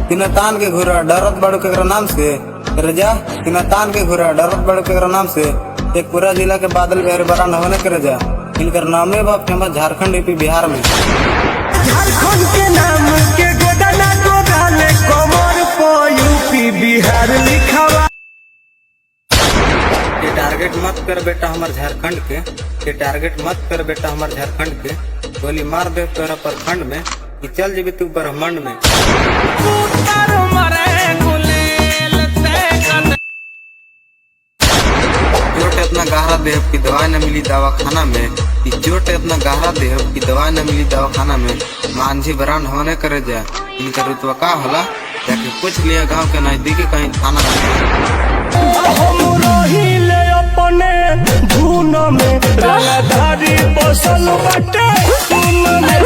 तिना तान के घुरा डरत बड़ो के नाम से रजा तिना तान के घुरा डरत बड़ो के नाम से एक पूरा जिला के बादल बिहारी बरान होने के रजा इनकर नामे बा फेमस झारखंड यूपी बिहार में। झारखंड के नाम के गोदाना गोदाले कमर पर यूपी बिहार लिखा हुआ। ये टारगेट मत कर बेटा हमार झारखंड के टारगेट मत कर बेटा हमार झारखंड के गोली मार दे तोरा प्रखंड में कि चल जेबी तू ब्रह्मांड में। चोट इतना गहरा देह की दवाई न मिली दवाखाना में कि चोट इतना गहरा देह की दवाई न मिली दवाखाना में। मांझी बरान होने करे जा इनका रुतवा का होला जाके पूछ लिया गांव के नजदीक कहीं थाना हम रहिले अपने धुन में रंगधारी बसल बाटे धुन में।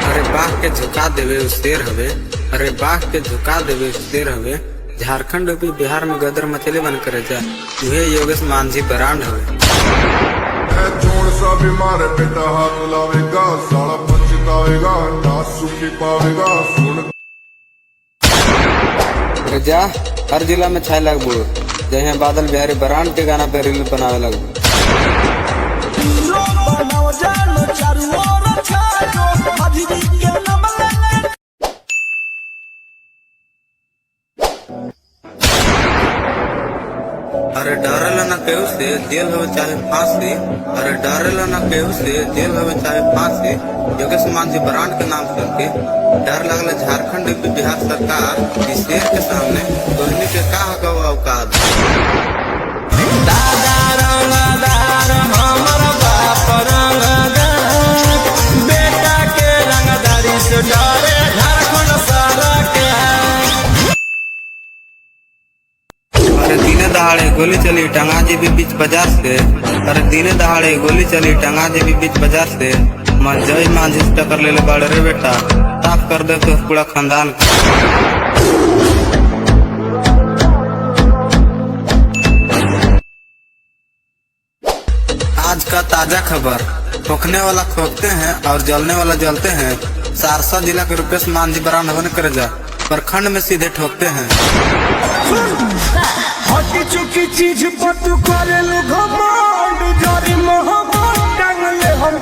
अरे बाघ के झुका देवे उस शेर हवे अरे बाघ के झुका देवे उस शेर हवे। झारखंड यूपी बिहार में गदर मचले बन करे जा तुहे योगेश मांझी बरांड हवे। जोड़ सा बीमार बेटा हाथ लावेगा साला पछतावेगा ना सुखी पावेगा सुन जा हर जिला में 6 लाख बुढ़ो जहाँ बादल बिहारी बरांड के गाना पे रील बनावे लगो। अरे डरेला ना केहू से जेल हो चाहे फांसी अरे डरेला ना केहू से जेल हो चाहे फांसी। योगेश मांझी बरांड के नाम सुन के डर लगल झारखंड यूपी बिहार सरकार इस शेर के सामने तोहनी के का हकवा औकात। दादा रंगदार हमर बाप रंगदार बेटा के रंगदारी से डरे झारखंड सारा के। अरे दिने दहाड़े गोली चली टंगा जेबी बीच बाजार से अरे दिने दहाड़े गोली चली टंगा जेबी बीच बाजार से मन जय मांझी से टक्कर ले बड़े रे बेटा साफ कर दे तो पूरा खानदान। आज का ताजा खबर खोखने वाला खोखते हैं और जलने वाला जलते हैं। सहरसा जिला के रुपेश मांझी बरांड होने कर जा प्रखंड में सीधे ठोकते हैं। हटी चुकी चीज पर तू करे घमंड जरी मोहब्बत टांग ले हम